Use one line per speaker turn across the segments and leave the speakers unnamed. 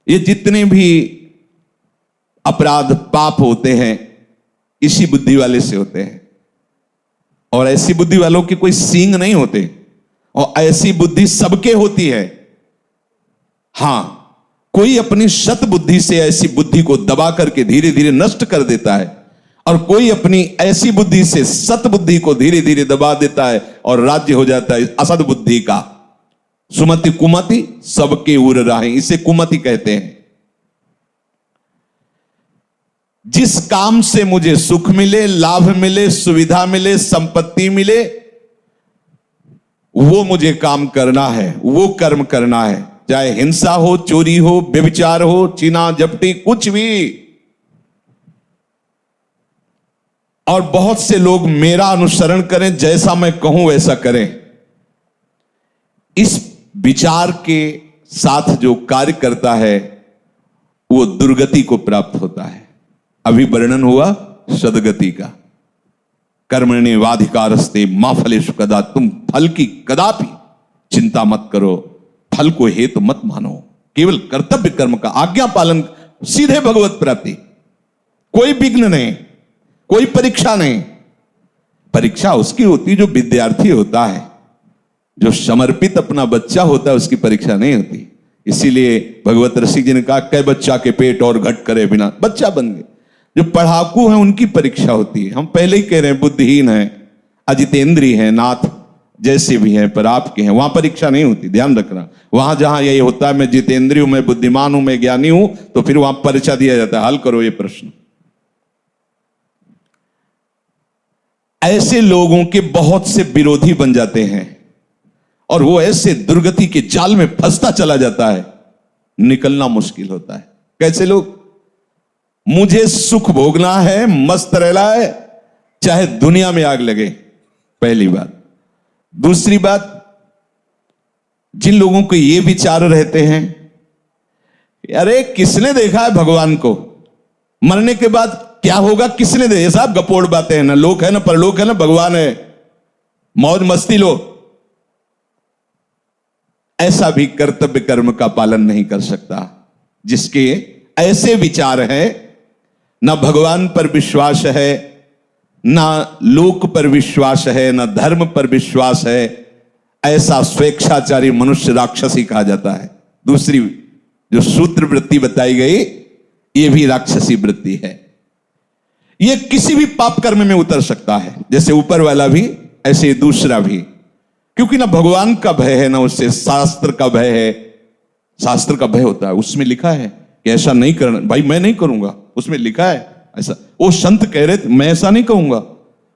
ये जितने भी अपराध पाप होते हैं इसी बुद्धि वाले से होते हैं। और ऐसी बुद्धि वालों की कोई सींग नहीं होते, और ऐसी बुद्धि सबके होती है। हां, कोई अपनी शत बुद्धि से ऐसी बुद्धि को दबा करके धीरे धीरे नष्ट कर देता है, और कोई अपनी ऐसी बुद्धि से सत बुद्धि को धीरे धीरे दबा देता है और राज्य हो जाता है असद बुद्धि का। सुमति कुमति सबके उर राहें, इसे कुमति कहते हैं। जिस काम से मुझे सुख मिले, लाभ मिले, सुविधा मिले, संपत्ति मिले, वो मुझे काम करना है, वो कर्म करना है। चाहे हिंसा हो, चोरी हो, व्यभिचार हो, चीना झपटी, कुछ भी। और बहुत से लोग मेरा अनुसरण करें, जैसा मैं कहूं वैसा करें। इस विचार के साथ जो कार्य करता है वो दुर्गति को प्राप्त होता है। अभी वर्णन हुआ सदगति का। कर्मण्येवाधिकारस्ते मा फलेषु कदा, तुम फल की कदापि चिंता मत करो, फल को हेतु मत मानो, केवल कर्तव्य कर्म का आज्ञा पालन, सीधे भगवत प्राप्ति। कोई विघ्न नहीं, कोई परीक्षा नहीं। परीक्षा उसकी होती जो विद्यार्थी होता है, जो समर्पित अपना बच्चा होता है, उसकी परीक्षा नहीं होती। इसीलिए भगवत ऋषि जी ने कहा, कै बच्चा के पेट और घट करे बिना, बच्चा बन गए। जो पढ़ाकू हैं उनकी परीक्षा होती है। हम पहले ही कह रहे हैं, बुद्धिहीन है, अजितेंद्रिय है, नाथ जैसे भी हैं, पर आपके हैं, वहां परीक्षा नहीं होती, ध्यान रखना। वहां जहां यही होता है मैं जितेंद्रिय हूं, मैं बुद्धिमान हूं, मैं ज्ञानी हूं, तो फिर वहां परीक्षा दिया जाता है, हल करो ये प्रश्न। ऐसे लोगों के बहुत से विरोधी बन जाते हैं और वो ऐसे दुर्गति के जाल में फंसता चला जाता है, निकलना मुश्किल होता है। कैसे लोग? मुझे सुख भोगना है, मस्त रहना है, चाहे दुनिया में आग लगे, पहली बात। दूसरी बात, जिन लोगों को ये विचार रहते हैं, अरे किसने देखा है भगवान को, मरने के बाद क्या होगा किसने दे, ये सब गपोड़ बातें हैं, ना लोक है ना परलोक है ना भगवान है, मौज मस्ती लो। ऐसा भी कर्तव्य कर्म का पालन नहीं कर सकता। जिसके ऐसे विचार हैं, ना भगवान पर विश्वास है, ना लोक पर विश्वास है, ना धर्म पर विश्वास है, ऐसा स्वेच्छाचारी मनुष्य राक्षसी कहा जाता है। दूसरी जो सूत्र वृत्ति बताई गई, यह भी राक्षसी वृत्ति है। यह किसी भी पाप कर्म में उतर सकता है, जैसे ऊपर वाला भी ऐसे दूसरा भी, क्योंकि ना भगवान का भय है, ना उससे शास्त्र का भय है। शास्त्र का भय होता है, उसमें लिखा है कि ऐसा नहीं करना, भाई मैं नहीं करूंगा, उसमें लिखा है ऐसा। वो संत कह रहे थे, मैं ऐसा नहीं कहूंगा।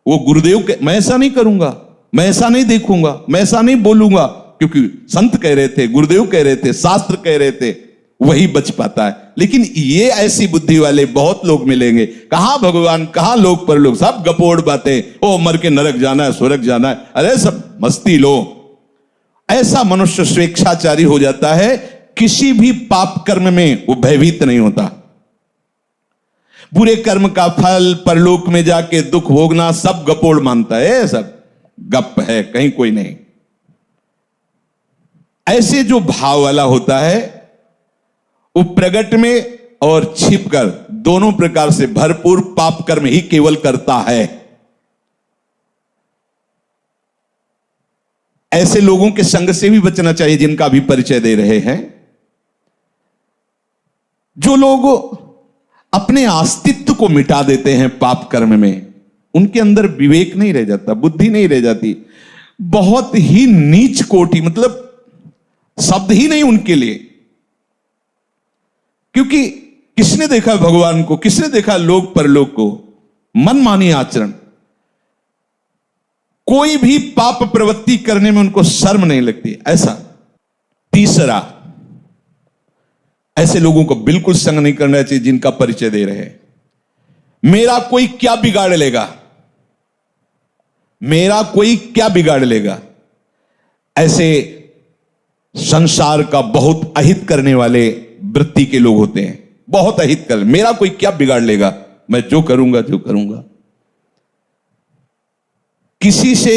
वो गुरुदेव मैं ऐसा नहीं करूंगा, मैं ऐसा नहीं देखूंगा, मैं ऐसा नहीं बोलूंगा, क्योंकि संत कह रहे थे, गुरुदेव कह रहे थे, शास्त्र कह रहे थे, वही बच पाता है। लेकिन ये ऐसी बुद्धि वाले बहुत लोग मिलेंगे, कहां भगवान, कहां लोक पर लोग, सब गपोड़ बातें, ओ मर के नरक जाना है, स्वर्ग जाना है, अरे सब मस्ती लो। ऐसा मनुष्य स्वेच्छाचारी हो जाता है, किसी भी पाप कर्म में वो भयभीत नहीं होता। बुरे कर्म का फल, परलोक में जाके दुख भोगना, सब गपोड़ मानता है, सब गप है, कहीं कोई नहीं। ऐसे जो भाव वाला होता है, वो प्रगट में और छिपकर दोनों प्रकार से भरपूर पाप कर्म ही केवल करता है। ऐसे लोगों के संग से भी बचना चाहिए, जिनका भी परिचय दे रहे हैं। जो लोग अपने अस्तित्व को मिटा देते हैं पाप कर्म में, उनके अंदर विवेक नहीं रह जाता, बुद्धि नहीं रह जाती। बहुत ही नीच कोटि, मतलब शब्द ही नहीं उनके लिए। क्योंकि किसने देखा भगवान को, किसने देखा लोक परलोक को? मनमानी आचरण, कोई भी पाप प्रवृत्ति करने में उनको शर्म नहीं लगती। ऐसा। तीसरा, ऐसे लोगों को बिल्कुल संग नहीं करना चाहिए जिनका परिचय दे रहे हैं। मेरा कोई क्या बिगाड़ लेगा, मेरा कोई क्या बिगाड़ लेगा, ऐसे संसार का बहुत अहित करने वाले वृत्ति के लोग होते हैं। बहुत अहित कर, मेरा कोई क्या बिगाड़ लेगा, मैं जो करूंगा जो करूंगा। किसी से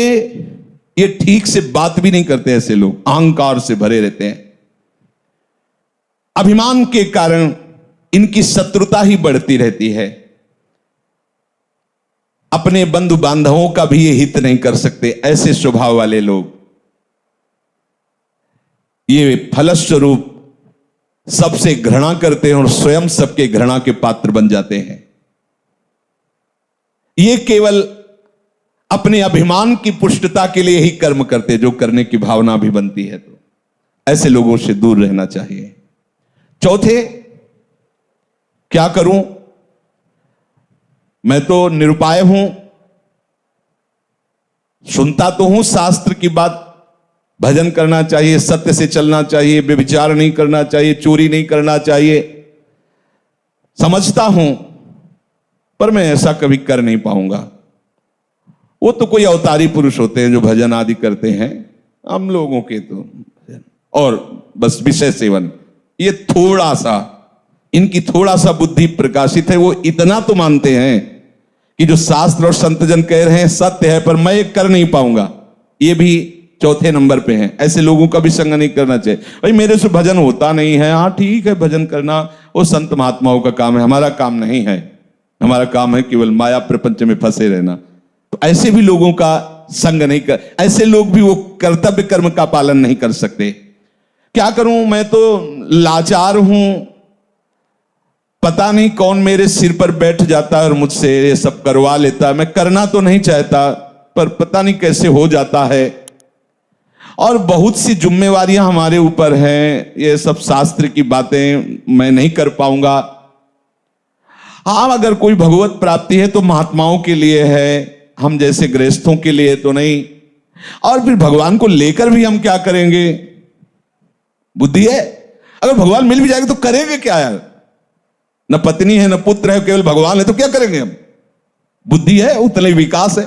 ये ठीक से बात भी नहीं करते। ऐसे लोग अहंकार से भरे रहते हैं। अभिमान के कारण इनकी शत्रुता ही बढ़ती रहती है। अपने बंधु बांधवों का भी ये हित नहीं कर सकते। ऐसे स्वभाव वाले लोग ये फलस्वरूप सबसे घृणा करते हैं और स्वयं सबके घृणा के पात्र बन जाते हैं। ये केवल अपने अभिमान की पुष्टता के लिए ही कर्म करते, जो करने की भावना भी बनती है तो ऐसे लोगों से दूर रहना चाहिए। चौथे, क्या करूं, मैं तो निरुपाय हूं, सुनता तो हूं शास्त्र की बात, भजन करना चाहिए, सत्य से चलना चाहिए, व्यभिचार नहीं करना चाहिए, चोरी नहीं करना चाहिए, समझता हूं, पर मैं ऐसा कभी कर नहीं पाऊंगा। वो तो कोई अवतारी पुरुष होते हैं जो भजन आदि करते हैं, हम लोगों के तो और बस विषय सेवन, ये थोड़ा सा, इनकी थोड़ा सा बुद्धि प्रकाशित है। वो इतना तो मानते हैं कि जो शास्त्र और संतजन कह रहे हैं सत्य है, पर मैं ये कर नहीं पाऊंगा, ये भी चौथे नंबर पे हैं। ऐसे लोगों का भी संग नहीं करना चाहिए। भाई मेरे से भजन होता नहीं है, हाँ ठीक है, भजन करना वो संत महात्माओं का काम है, हमारा काम नहीं है। हमारा काम है केवल माया प्रपंच में फंसे रहना। तो ऐसे भी लोगों का संग नहीं कर, ऐसे लोग भी वो कर्तव्य कर्म का पालन नहीं कर सकते। क्या करूं, मैं तो लाचार हूं, पता नहीं कौन मेरे सिर पर बैठ जाता है और मुझसे ये सब करवा लेता है। मैं करना तो नहीं चाहता, पर पता नहीं कैसे हो जाता है। और बहुत सी जिम्मेवारियां हमारे ऊपर हैं, ये सब शास्त्र की बातें मैं नहीं कर पाऊंगा। हाँ, अगर कोई भगवत प्राप्ति है तो महात्माओं के लिए है, हम जैसे गृहस्थों के लिए तो नहीं। और फिर भगवान को लेकर भी हम क्या करेंगे, बुद्धि है। अगर भगवान मिल भी जाएगा तो करेंगे क्या यार, न पत्नी है न पुत्र है, केवल भगवान है, तो क्या करेंगे हम। बुद्धि है, उतना ही विकास है।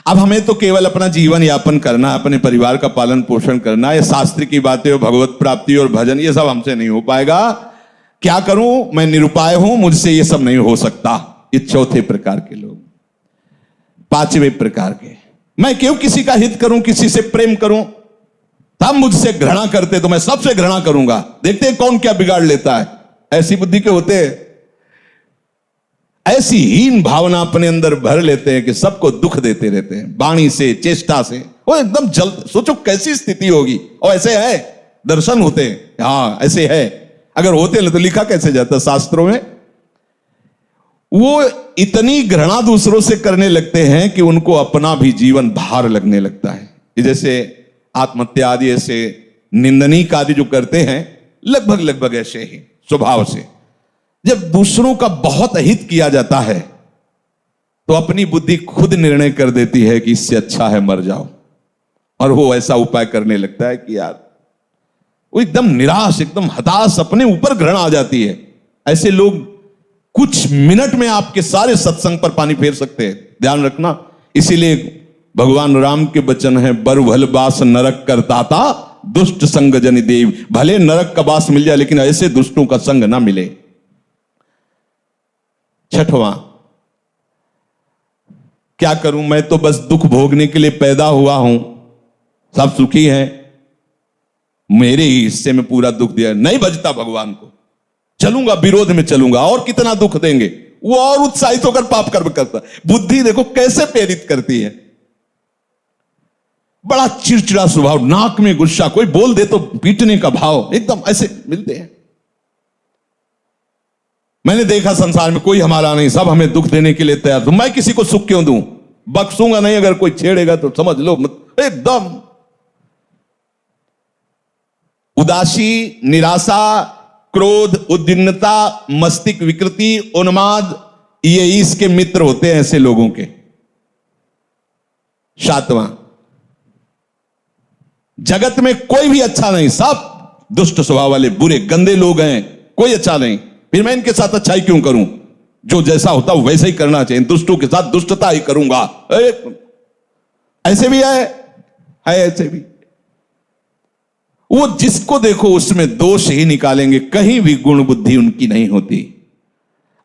अब हमें तो केवल अपना जीवन यापन करना, अपने परिवार का पालन पोषण करना, ये शास्त्र की बातें और भगवत प्राप्ति और भजन ये सब हमसे नहीं हो पाएगा। क्या करूं, मैं निरुपाय हूं, मुझसे ये सब नहीं हो सकता। ये चौथे प्रकार के लोग। पांचवें प्रकार के, मैं क्यों किसी का हित करूं, किसी से प्रेम करूं, तब मुझसे घृणा करते तो मैं सबसे घृणा करूंगा, देखते हैं कौन क्या बिगाड़ लेता है। ऐसी बुद्धि के होते हैं, ऐसी हीन भावना अपने अंदर भर लेते हैं कि सबको दुख देते रहते हैं, वाणी से, चेष्टा से। वो एकदम जल्द, सोचो कैसी स्थिति होगी। और ऐसे है, दर्शन होते हैं, हाँ ऐसे है। अगर होते तो लिखा कैसे जाता शास्त्रों में। वो इतनी घृणा दूसरों से करने लगते हैं कि उनको अपना भी जीवन भार लगने लगता है। जैसे आत्महत्या आदि ऐसे निंदनीय कार्य जो करते हैं, लगभग ऐसे ही स्वभाव से। जब दूसरों का बहुत हित किया जाता है तो अपनी बुद्धि खुद निर्णय कर देती है कि इससे अच्छा है मर जाओ, और वो ऐसा उपाय करने लगता है कि यार वो एकदम निराश, एकदम हताश, अपने ऊपर घृणा आ जाती है। ऐसे लोग कुछ मिनट में आपके सारे सत्संग पर पानी फेर सकते हैं, ध्यान रखना। इसीलिए भगवान राम के वचन है, बरु भल बास नरक करताता, दुष्ट संग जन देव। भले नरक का बास मिल जाए लेकिन ऐसे दुष्टों का संग ना मिले। छठवां, क्या करूं, मैं तो बस दुख भोगने के लिए पैदा हुआ हूं, सब सुखी हैं, मेरे ही हिस्से में पूरा दुख दिया। नहीं बजता भगवान को, चलूंगा विरोध में चलूंगा, और कितना दुख देंगे। वो और उत्साहित होकर पाप कर्म करता। बुद्धि देखो कैसे प्रेरित करती है। बड़ा चिड़चिड़ा स्वभाव, नाक में गुस्सा, कोई बोल दे तो पीटने का भाव, एकदम ऐसे मिलते हैं। मैंने देखा संसार में कोई हमारा नहीं, सब हमें दुख देने के लिए तैयार। तो मैं किसी को सुख क्यों दूं, बख्शूंगा नहीं। अगर कोई छेड़ेगा तो समझ लो एकदम उदासी, निराशा, क्रोध, उद्विग्नता, मस्तिष्क विकृति, उन्माद, ये इसके मित्र होते हैं ऐसे लोगों के। सातवां, जगत में कोई भी अच्छा नहीं, सब दुष्ट स्वभाव वाले बुरे गंदे लोग हैं, कोई अच्छा नहीं। फिर मैं इनके साथ अच्छाई क्यों करूं, जो जैसा होता है वैसे ही करना चाहिए। दुष्टों के साथ दुष्टता ही करूंगा। ऐसे भी है ऐसे भी। वो जिसको देखो उसमें दोष ही निकालेंगे, कहीं भी गुण बुद्धि उनकी नहीं होती।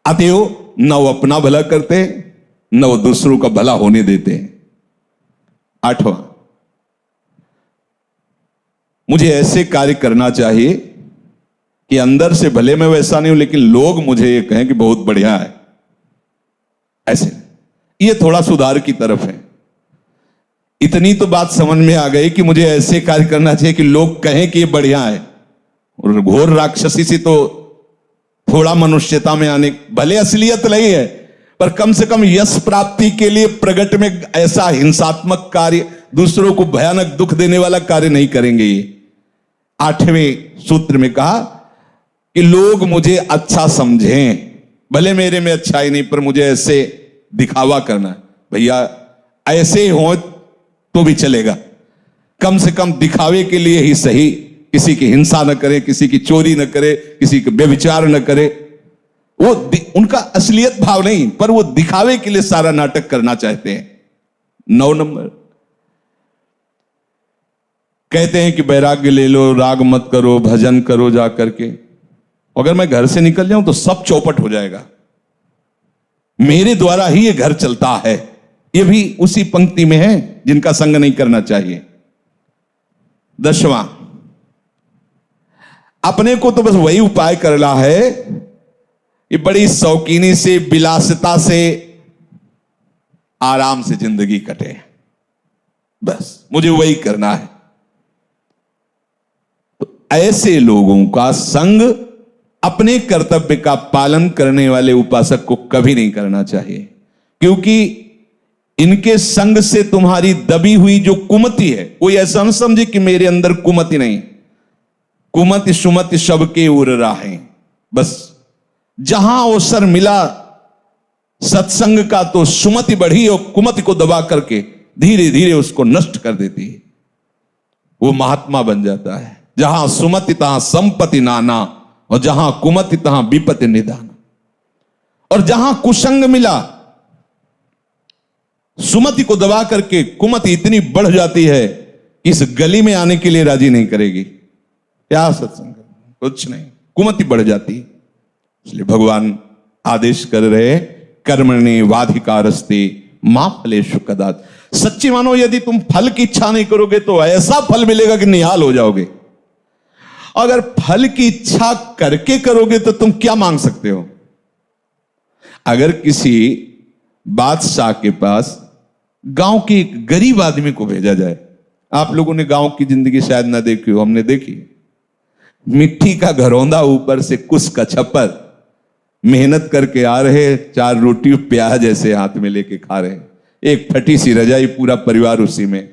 अतएव न वो अपना भला करते, न वो दूसरों का भला होने देते। आठवां, मुझे ऐसे कार्य करना चाहिए कि अंदर से भले मैं वैसा नहीं हूं, लेकिन लोग मुझे ये कहें कि बहुत बढ़िया है, ऐसे ये थोड़ा सुधार की तरफ है। इतनी तो बात समझ में आ गई कि मुझे ऐसे कार्य करना चाहिए कि लोग कहें कि ये बढ़िया है। और घोर राक्षसी से तो थोड़ा मनुष्यता में आने, भले असलियत नहीं है पर कम से कम यश प्राप्ति के लिए प्रगट में ऐसा हिंसात्मक कार्य, दूसरों को भयानक दुख देने वाला कार्य नहीं करेंगे। ये 8वें सूत्र में कहा कि लोग मुझे अच्छा समझें, भले मेरे में अच्छाई नहीं पर मुझे ऐसे दिखावा करना है। भैया ऐसे हो तो भी चलेगा, कम से कम दिखावे के लिए ही सही। किसी की हिंसा न करे, किसी की चोरी न करे, किसी के व्यभिचार न करे। वो उनका असलियत भाव नहीं, पर वो दिखावे के लिए सारा नाटक करना चाहते हैं। 9 नंबर कहते हैं कि वैराग्य ले लो, राग मत करो, भजन करो जा करके। अगर मैं घर से निकल जाऊं तो सब चौपट हो जाएगा, मेरे द्वारा ही ये घर चलता है। ये भी उसी पंक्ति में है जिनका संग नहीं करना चाहिए। 10वां, अपने को तो बस वही उपाय करना है कि बड़ी शौकीनी से, विलासिता से, आराम से जिंदगी कटे, बस मुझे वही करना है। तो ऐसे लोगों का संग अपने कर्तव्य का पालन करने वाले उपासक को कभी नहीं करना चाहिए, क्योंकि इनके संग से तुम्हारी दबी हुई जो कुमति है, कोई ऐसा न समझे कि मेरे अंदर कुमति नहीं। कुमति सुमति सबके उर राहें, बस जहां अवसर मिला सत्संग का तो सुमति बढ़ी और कुमति को दबा करके धीरे धीरे उसको नष्ट कर देती है। वो महात्मा बन जाता है। जहां सुमति तहां संपत्ति नाना, और जहां कुमति तहां विपत्ति निदान। और जहां कुसंग मिला, सुमति को दबा करके कुमति इतनी बढ़ जाती है कि इस गली में आने के लिए राजी नहीं करेगी। क्या सत्संग, कुछ नहीं, कुमति बढ़ जाती। इसलिए भगवान आदेश कर रहे, कर्मण्ये वाधिकारस्ते मा फलेषु कदाच। सच्ची मानो, यदि तुम फल की इच्छा नहीं करोगे तो ऐसा फल मिलेगा कि निहाल हो जाओगे। अगर फल की इच्छा करके करोगे तो तुम क्या मांग सकते हो? अगर किसी बादशाह के पास गांव के एक गरीब आदमी को भेजा जाए, आप लोगों ने गांव की जिंदगी शायद ना देखी हो, हमने देखी। मिट्टी का घरौंदा, ऊपर से कुस का छप्पर, मेहनत करके आ रहे, 4 रोटी प्याज ऐसे हाथ में लेके खा रहे, एक फटी सी रजाई, पूरा परिवार उसी में।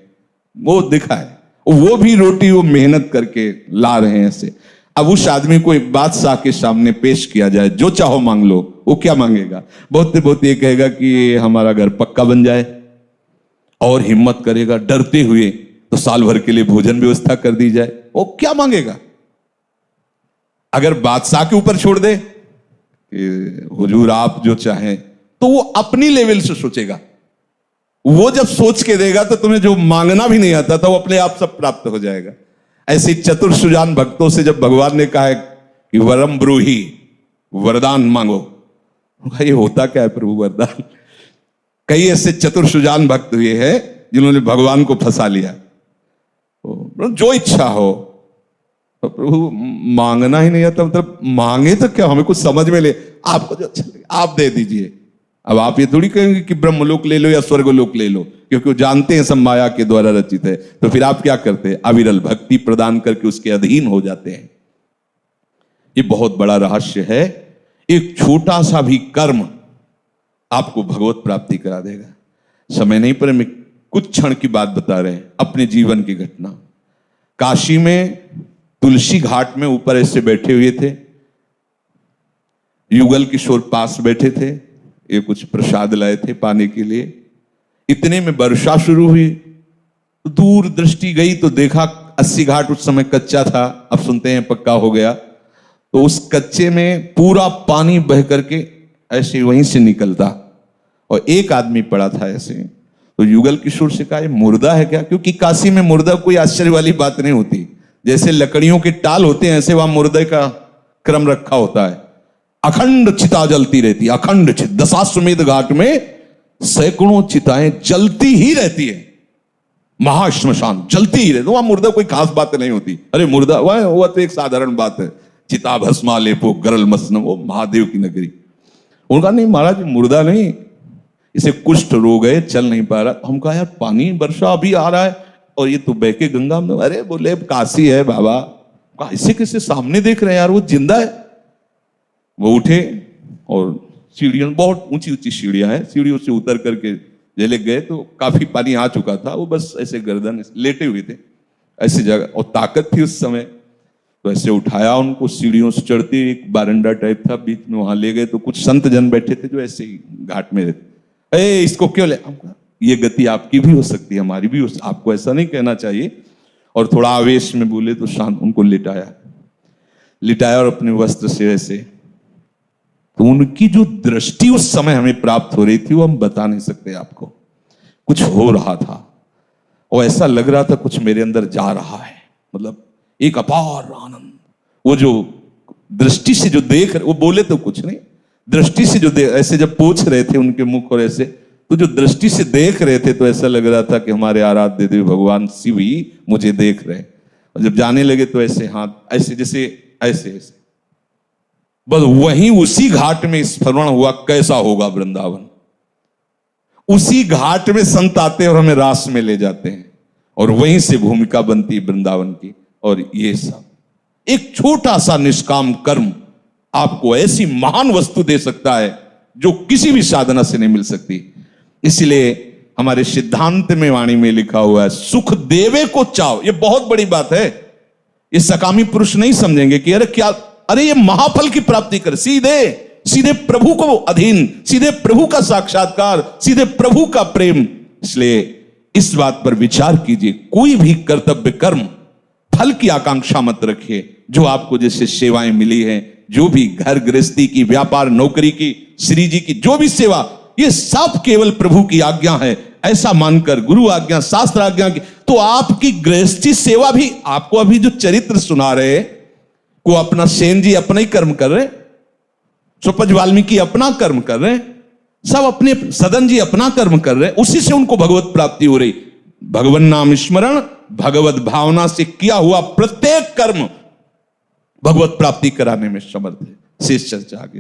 वो दिखा है, वो भी रोटी वो मेहनत करके ला रहे हैं ऐसे। अब उस आदमी को एक बादशाह के सामने पेश किया जाए, जो चाहो मांग लो, वो क्या मांगेगा? बहुत ये कहेगा कि हमारा घर पक्का बन जाए, और हिम्मत करेगा डरते हुए तो साल भर के लिए भोजन व्यवस्था कर दी जाए। वो क्या मांगेगा? अगर बादशाह के ऊपर छोड़ दे कि हुजूर आप जो चाहें, तो वो अपनी लेवल से सोचेगा। वो जब सोच के देगा तो तुम्हें जो मांगना भी नहीं आता था वो अपने आप सब प्राप्त हो जाएगा। ऐसे चतुर सुजान भक्तों से जब भगवान ने कहा है कि वरम ब्रूहि, वरदान मांगो, ये होता क्या है प्रभु वरदान? कई ऐसे चतुर सुजान भक्त हुए हैं जिन्होंने भगवान को फंसा लिया। जो इच्छा हो, तो प्रभु मांगना ही नहीं आता, मतलब मांगे तो क्या, हमें कुछ समझ में ले, आपको जो अच्छा लगे आप दे दीजिए। अब आप ये थोड़ी कहेंगे कि ब्रह्मलोक ले लो या स्वर्गलोक ले लो, क्योंकि वो जानते हैं सब माया के द्वारा रचित है। तो फिर आप क्या करते हैं? अविरल भक्ति प्रदान करके उसके अधीन हो जाते हैं। ये बहुत बड़ा रहस्य है। एक छोटा सा भी कर्म आपको भगवत प्राप्ति करा देगा। समय नहीं पर मैं कुछ क्षण की बात बता रहे हैं, अपने जीवन की घटना। काशी में तुलसी घाट में ऊपर ऐसे बैठे हुए थे, युगल किशोर पास बैठे थे, ये कुछ प्रसाद लाए थे पाने के लिए। इतने में वर्षा शुरू हुई, दूर दृष्टि गई तो देखा 80 घाट उस समय कच्चा था, अब सुनते हैं पक्का हो गया। तो उस कच्चे में पूरा पानी बह करके ऐसे वहीं से निकलता, और एक आदमी पड़ा था ऐसे। तो युगल किशोर से कहा, ये मुर्दा है क्या? क्योंकि काशी में मुर्दा कोई आश्चर्य वाली बात नहीं होती। जैसे लकड़ियों के टाल होते हैं, ऐसे वहां मुर्दे का क्रम रखा होता है। अखंड चिता जलती रहती है, अखंड चित। दशाश्वमेध घाट में सैकड़ों चिताएं जलती ही रहती है, महाश्मशान जलती ही रहती है। वहां मुर्दा कोई खास बात नहीं होती। अरे मुर्दा वह तो एक साधारण बात है, चिता भस्मा लेपो गरल मसनम, वो महादेव की नगरी। उनका नहीं महाराज मुर्दा नहीं, इसे कुष्ठ रोग है, चल नहीं पा रहा। हम कहा यार पानी वर्षा अभी आ रहा है और ये तो बहके गंगा में। अरे बोले काशी है बाबा। कहा इसे कैसे सामने देख रहे हैं यार, वो जिंदा है। वो उठे और सीढ़ियों, बहुत ऊंची ऊंची सीढ़ियां हैं, सीढ़ियों से उतर करके जले गए तो काफी पानी आ चुका था। वो बस ऐसे गर्दन लेटे हुए थे ऐसी जगह, और ताकत थी उस समय, तो ऐसे उठाया उनको, सीढ़ियों से चढ़ते एक बारंडा टाइप था बीच में, वहां ले गए। तो कुछ संत जन बैठे थे जो ऐसे ही घाट में रहते। इसको क्यों ले, ये गति आपकी भी हो सकती है, हमारी भी हो, आपको ऐसा नहीं कहना चाहिए। और थोड़ा आवेश में बोले तो शांत उनको लिटाया और अपने वस्त्र से ऐसे। तो उनकी जो दृष्टि उस समय हमें प्राप्त हो रही थी वो हम बता नहीं सकते आपको। कुछ हो रहा था और ऐसा लग रहा था कुछ मेरे अंदर जा रहा है, मतलब एक अपार आनंद। वो जो दृष्टि से जो देख रहे, वो बोले तो कुछ नहीं, दृष्टि से जो ऐसे जब पूछ रहे थे उनके मुख और ऐसे, तो जो दृष्टि से देख रहे थे तो ऐसा लग रहा था कि हमारे आराध्य देव भगवान शिव ही मुझे देख रहे। और जब जाने लगे तो ऐसे हाथ ऐसे जैसे ऐसे ऐसे, बस वहीं उसी घाट में स्मरण हुआ कैसा होगा वृंदावन। उसी घाट में संत आते और हमें रास में ले जाते हैं और वहीं से भूमिका बनती वृंदावन की। और ये सब एक छोटा सा निष्काम कर्म आपको ऐसी महान वस्तु दे सकता है जो किसी भी साधना से नहीं मिल सकती। इसलिए हमारे सिद्धांत में वाणी में लिखा हुआ है, सुख देवे को चाहो। ये बहुत बड़ी बात है। ये सकामी पुरुष नहीं समझेंगे कि अरे क्या, अरे ये महाफल की प्राप्ति कर, सीधे प्रभु को अधीन, सीधे प्रभु का साक्षात्कार, सीधे प्रभु का प्रेम। इसलिए इस बात पर विचार कीजिए, कोई भी कर्तव्य कर्म फल की आकांक्षा मत रखिए। जो आपको जैसे सेवाएं मिली हैं, जो भी घर गृहस्थी की, व्यापार नौकरी की, श्री जी की जो भी सेवा, ये सब केवल प्रभु की आज्ञा है ऐसा मानकर, गुरु आज्ञा शास्त्र आज्ञा की, तो आपकी गृहस्थी सेवा भी, आपको अभी जो चरित्र सुना रहे को अपना सेन जी अपना ही कर्म कर रहे, सुपज वाल्मीकि अपना कर्म कर रहे, सब अपने सदन जी अपना कर्म कर रहे, उसी से उनको भगवत प्राप्ति हो रही। भगवान नाम स्मरण भगवत भावना से किया हुआ प्रत्येक कर्म भगवत प्राप्ति कराने में समर्थ है। शेष चर्चा आगे।